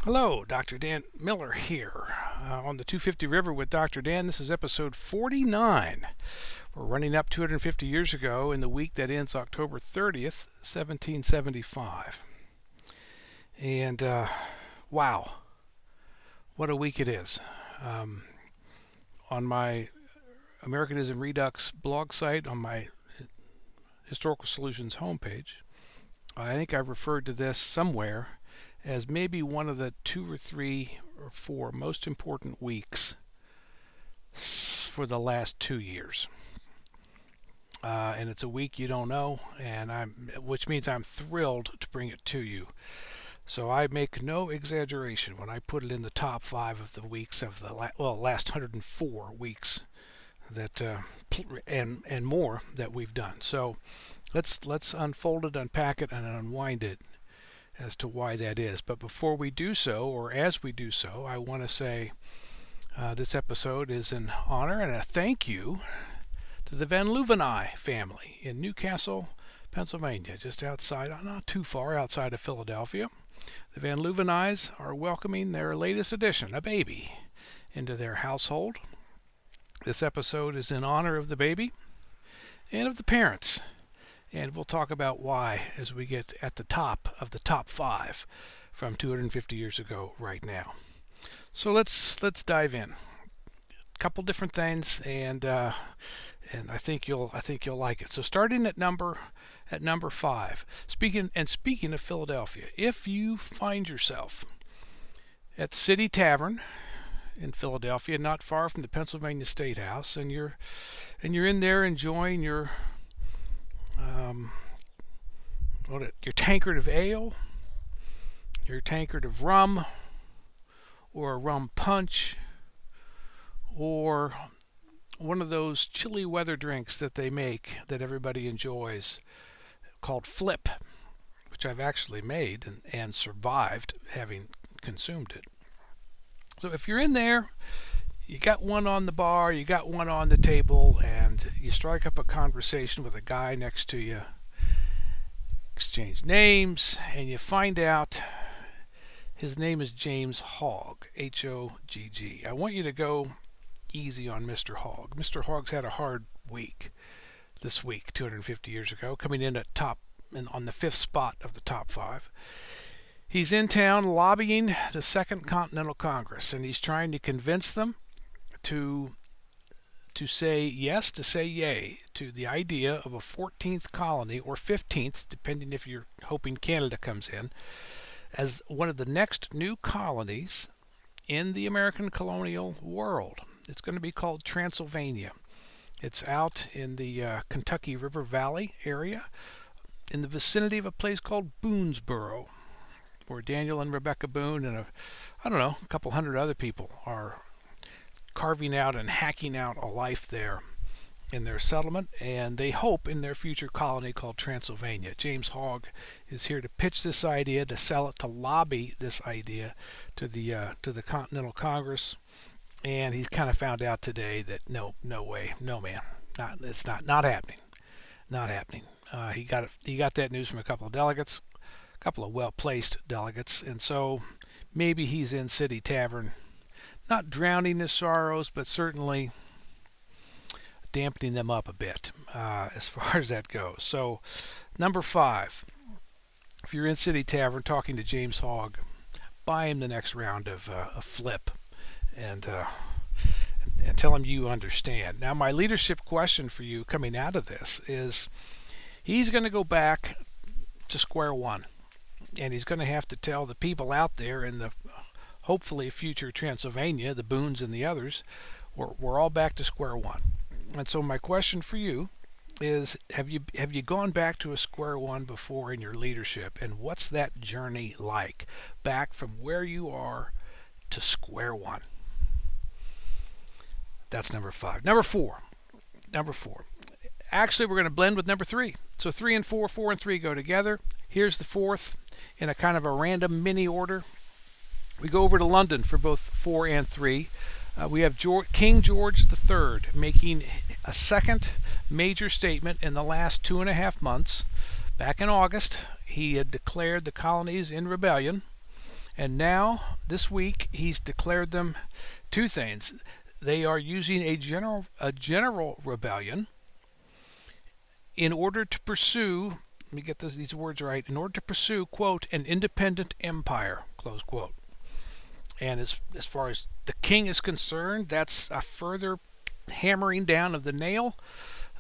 Hello, Dr. Dan Miller here on the 250 River with Dr. Dan. This is episode 49. We're running up 250 years ago in the week that ends October 30th, 1775. And wow, what a week it is. On my Americanism Redux blog site, on my Historical Solutions homepage, I think I've referred to this somewhere as maybe one of the 2 or 3 or 4 most important weeks for the last 2 years. And it's a week you don't know, which means I'm thrilled to bring it to you. So I make no exaggeration when I put it in the top 5 of the weeks of the last 104 weeks that and more that we've done. So let's unfold it, unpack it, and unwind it as to why that is. But before we do so, or as we do so, I want to say this episode is in honor and a thank you to the Van Leuvenai family in Newcastle, Pennsylvania, just outside, not too far outside of Philadelphia. The Van Leuvenais are welcoming their latest addition, a baby, into their household. This episode is in honor of the baby and of the parents. And we'll talk about why as we get at the top of the top 5 from 250 years ago right now. So let's dive in. A couple different things, and I think you'll like it. So starting at number 5. Speaking of Philadelphia, if you find yourself at City Tavern in Philadelphia, not far from the Pennsylvania State House, and you're in there enjoying your tankard of ale, your tankard of rum, or a rum punch, or one of those chilly weather drinks that they make that everybody enjoys called Flip, which I've actually made and survived having consumed it. So if you're in there, you got one on the bar, you got one on the table, and you strike up a conversation with a guy next to you, exchange names, and you find out his name is James Hogg, H-O-G-G. I want you to go easy on Mr. Hogg. Mr. Hogg's had a hard week this week, 250 years ago, coming in at on the 5th spot of the top 5. He's in town lobbying the Second Continental Congress, and he's trying to convince them to say yes, to say yay to the idea of a 14th colony, or 15th, depending if you're hoping Canada comes in, as one of the next new colonies in the American colonial world. It's going to be called Transylvania. It's out in the Kentucky River Valley area, in the vicinity of a place called Boonesboro, where Daniel and Rebecca Boone and a couple hundred other people are carving out and hacking out a life there in their settlement, and they hope in their future colony called Transylvania. James Hogg is here to pitch this idea, to sell it, to lobby this idea to the Continental Congress, and he's kind of found out today that no way, no man, it's not happening, not happening. He got that news from a couple of delegates, a couple of well-placed delegates, and so maybe he's in City Tavern, not drowning his sorrows, but certainly dampening them up a bit as far as that goes. So, number 5, if you're in City Tavern talking to James Hogg, buy him the next round of a Flip, and tell him you understand. Now, my leadership question for you coming out of this is, he's going to go back to square one, and he's going to have to tell the people out there in the hopefully future Transylvania, the Boones and the others, we're all back to square one. And so my question for you is, have you gone back to a square one before in your leadership, and what's that journey like, back from where you are to square one? That's number 5. Number 4. Actually, we're going to blend with number 3. So 3 and 4, 4 and 3 go together. Here's the 4th in a kind of a random mini order. We go over to London for both 4 and 3. We have King George III making a second major statement in the last 2.5 months. Back in August, he had declared the colonies in rebellion, And now, this week, he's declared them two things. They are using a general rebellion in order to pursue, let me get these words right, in order to pursue, quote, an independent empire, close quote. And as far as the king is concerned, that's a further hammering down of the nail.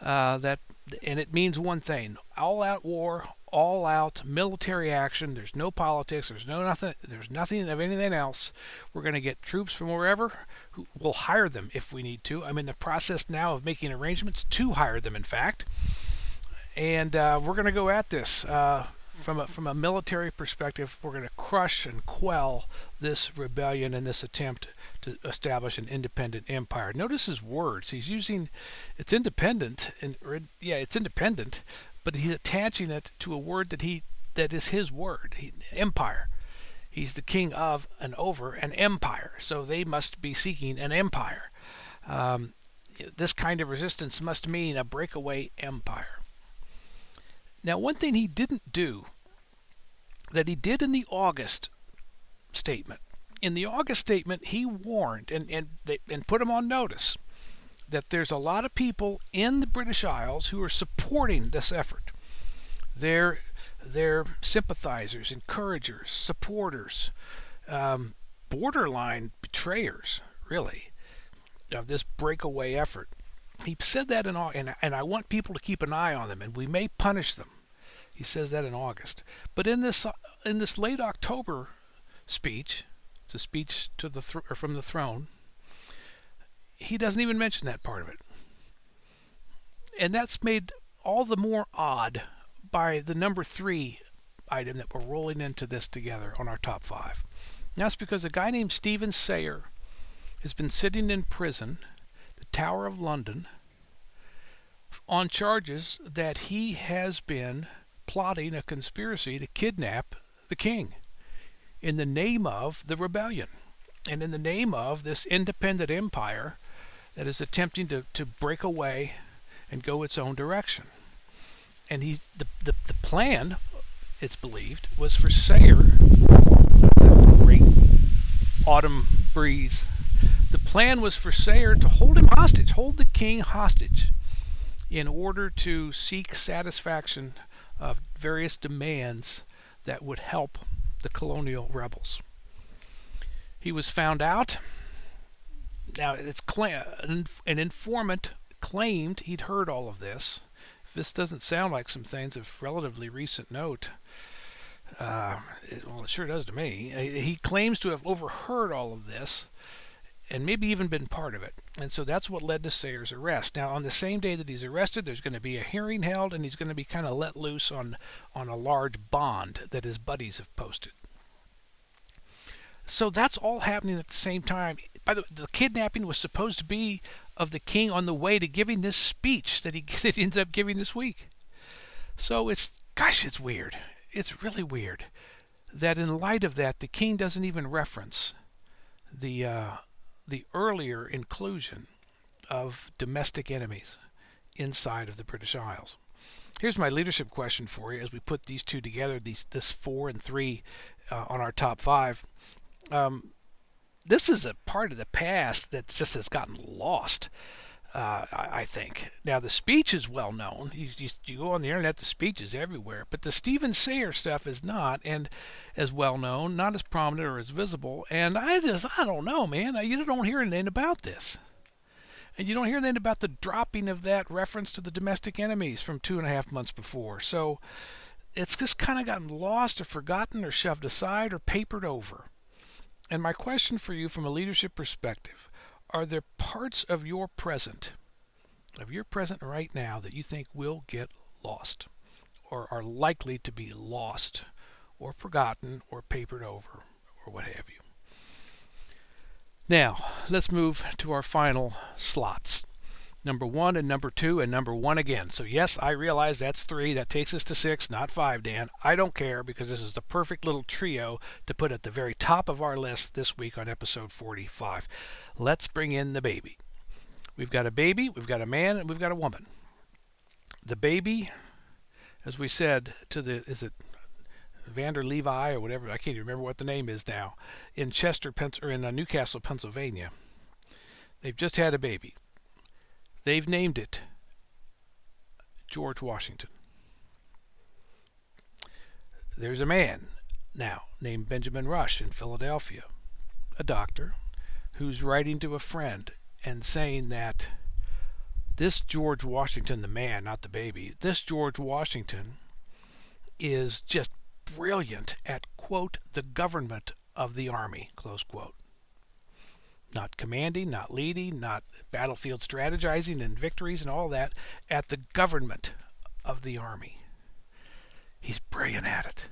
And it means one thing: all-out war, all-out military action. There's no politics. There's nothing. There's nothing of anything else. We're going to get troops from wherever. We'll hire them if we need to. I'm in the process now of making arrangements to hire them, in fact. And we're going to go at this from a military perspective. We're going to crush and quell this rebellion and this attempt to establish an independent empire. Notice his words. He's using it's independent, it's independent, but he's attaching it to a word that is his word, empire. He's the king of and over an empire, so they must be seeking an empire. This kind of resistance must mean a breakaway empire. Now, one thing he didn't do that he did in the August statement. In the August statement, he warned and put him on notice that there's a lot of people in the British Isles who are supporting this effort. They're sympathizers, encouragers, supporters, borderline betrayers, really, of this breakaway effort. He said that and I want people to keep an eye on them, and we may punish them. He says that in August. But in this late October speech, it's a speech to from the throne, he doesn't even mention that part of it. And that's made all the more odd by the number 3 item that we're rolling into this together on our top 5. And that's because a guy named Stephen Sayer has been sitting in prison, the Tower of London, on charges that he has been plotting a conspiracy to kidnap the king in the name of the rebellion and in the name of this independent empire that is attempting to break away and go its own direction. And the plan, it's believed, was for Sayer, that great autumn breeze, the plan was for Sayer to hold him hostage, hold the king hostage, in order to seek satisfaction of various demands that would help the colonial rebels. He was found out. Now, an informant claimed he'd heard all of this. If this doesn't sound like some things of relatively recent note, it sure does to me. He claims to have overheard all of this and maybe even been part of it. And so that's what led to Sayer's arrest. Now, on the same day that he's arrested, there's going to be a hearing held, and he's going to be kind of let loose on a large bond that his buddies have posted. So that's all happening at the same time. By the way, the kidnapping was supposed to be of the king on the way to giving this speech that he ends up giving this week. So it's weird. It's really weird that in light of that, the king doesn't even reference the earlier inclusion of domestic enemies inside of the British Isles. Here's my leadership question for you as we put these two together, this 4 and 3 on our top 5. This is a part of the past that just has gotten lost, I think. Now, the speech is well known. You go on the internet, the speech is everywhere. But the Stephen Sayer stuff is not, and as well known, not as prominent or as visible. And I don't know, man. You don't hear anything about this. And you don't hear anything about the dropping of that reference to the domestic enemies from 2.5 months before. So it's just kind of gotten lost or forgotten or shoved aside or papered over. And my question for you from a leadership perspective: are there parts of your present right now that you think will get lost or are likely to be lost or forgotten or papered over or what have you? Now, let's move to our final slots. Number 1 and number 2 and number 1 again. So yes, I realize that's 3. That takes us to 6, not 5, Dan. I don't care, because this is the perfect little trio to put at the very top of our list this week on episode 45. Let's bring in the baby. We've got a baby, we've got a man, and we've got a woman. The baby, as we said, Vander Levi or whatever. I can't even remember what the name is now. In Newcastle, Pennsylvania. They've just had a baby. They've named it George Washington. There's a man now named Benjamin Rush in Philadelphia, a doctor, who's writing to a friend and saying that this George Washington, the man, not the baby, this George Washington is just brilliant at, quote, the government of the army, close quote. Not commanding, not leading, not battlefield strategizing and victories and all that, at the government of the army. He's brilliant at it.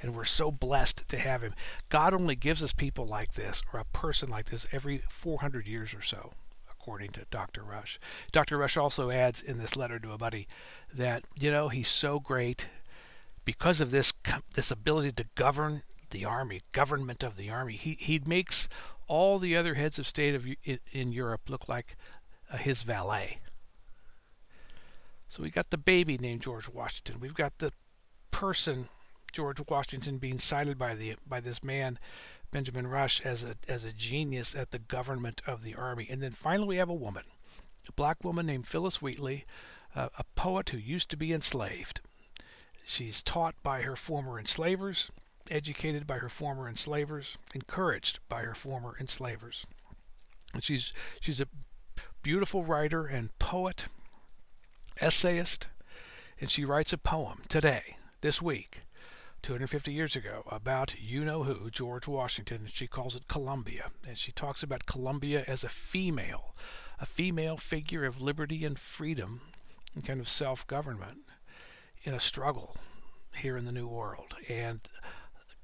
And we're so blessed to have him. God only gives us people like this, or a person like this, every 400 years or so, according to Dr. Rush. Dr. Rush also adds in this letter to a buddy that, he's so great because of this ability to govern the army, government of the army. He makes all the other heads of state in Europe look like his valet. So we got the baby named George Washington. We've got the person George Washington being cited by this man Benjamin Rush as a genius at the government of the army. And then finally we have a woman, a black woman named Phyllis Wheatley, a poet who used to be enslaved. She's taught by her former enslavers, educated by her former enslavers, encouraged by her former enslavers. And she's a beautiful writer and poet, essayist, and she writes a poem today, this week, 250 years ago, about you-know-who, George Washington. She calls it Columbia, and she talks about Columbia as a female figure of liberty and freedom and kind of self-government in a struggle here in the New World. And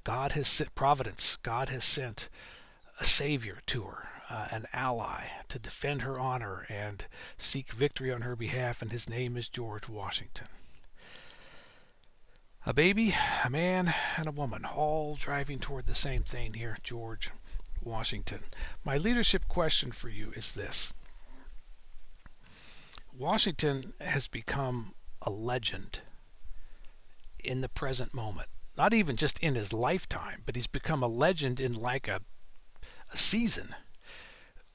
God has sent providence. God has sent a savior to her, an ally to defend her honor and seek victory on her behalf, and his name is George Washington. A baby, a man, and a woman, all driving toward the same thing here, George Washington. My leadership question for you is this. Washington has become a legend in the present moment. Not even just in his lifetime, but he's become a legend in like a season.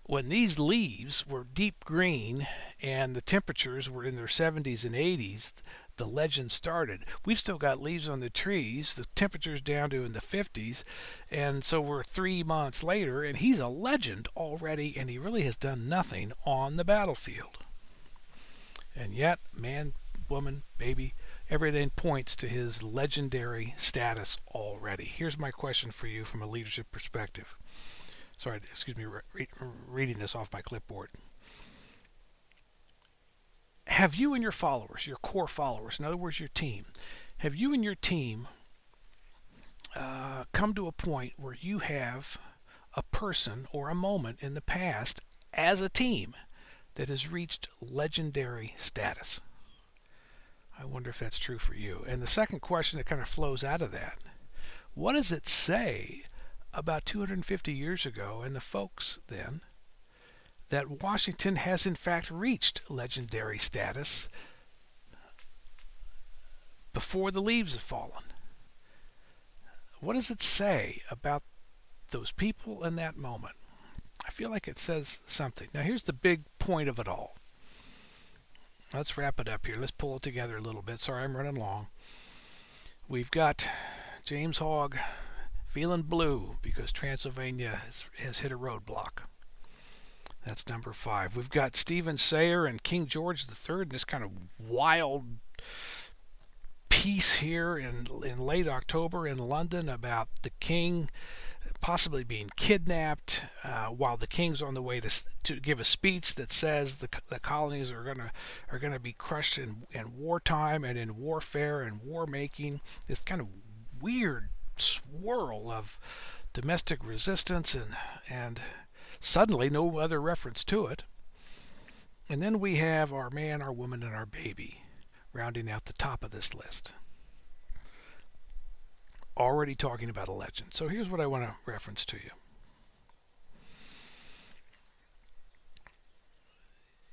When these leaves were deep green and the temperatures were in their 70s and 80s, the legend started. We've still got leaves on the trees, the temperature's down to in the 50s, and so we're 3 months later, and he's a legend already, and he really has done nothing on the battlefield. And yet, man, woman, baby, everything points to his legendary status already. Here's my question for you from a leadership perspective. Sorry, excuse me, reading this off my clipboard. Have you and your followers, your core followers, in other words, your team, have you and your team come to a point where you have a person or a moment in the past as a team that has reached legendary status? I wonder if that's true for you. And the second question that kind of flows out of that, what does it say about 250 years ago and the folks then that Washington has in fact reached legendary status before the leaves have fallen? What does it say about those people in that moment? I feel like it says something. Now here's the big point of it all. Let's wrap it up here. Let's pull it together a little bit. Sorry, I'm running long. We've got James Hogg feeling blue because Transylvania has hit a roadblock. That's number 5. We've got Stephen Sayre and King George III in this kind of wild piece here in late October in London about the king possibly being kidnapped while the king's on the way to give a speech that says the colonies are gonna be crushed in wartime and in warfare and war making. This kind of weird swirl of domestic resistance and suddenly no other reference to it. And then we have our man, our woman, and our baby rounding out the top of this list. Already talking about a legend. So here's what I want to reference to you.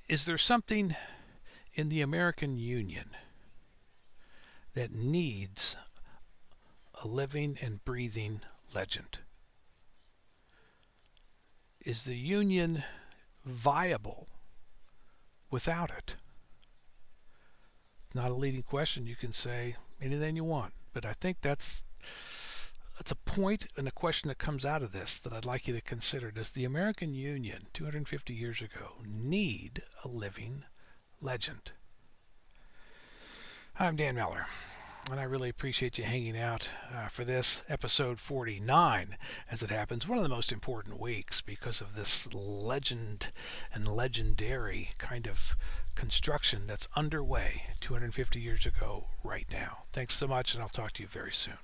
Is there something in the American Union that needs a living and breathing legend? Is the Union viable without it? Not a leading question. You can say anything you want, but I think that's a point and a question that comes out of this that I'd like you to consider. Does the American Union 250 years ago need a living legend? I'm Dan Miller, and I really appreciate you hanging out for this episode 49, as it happens, one of the most important weeks because of this legend and legendary kind of construction that's underway 250 years ago right now. Thanks so much, and I'll talk to you very soon.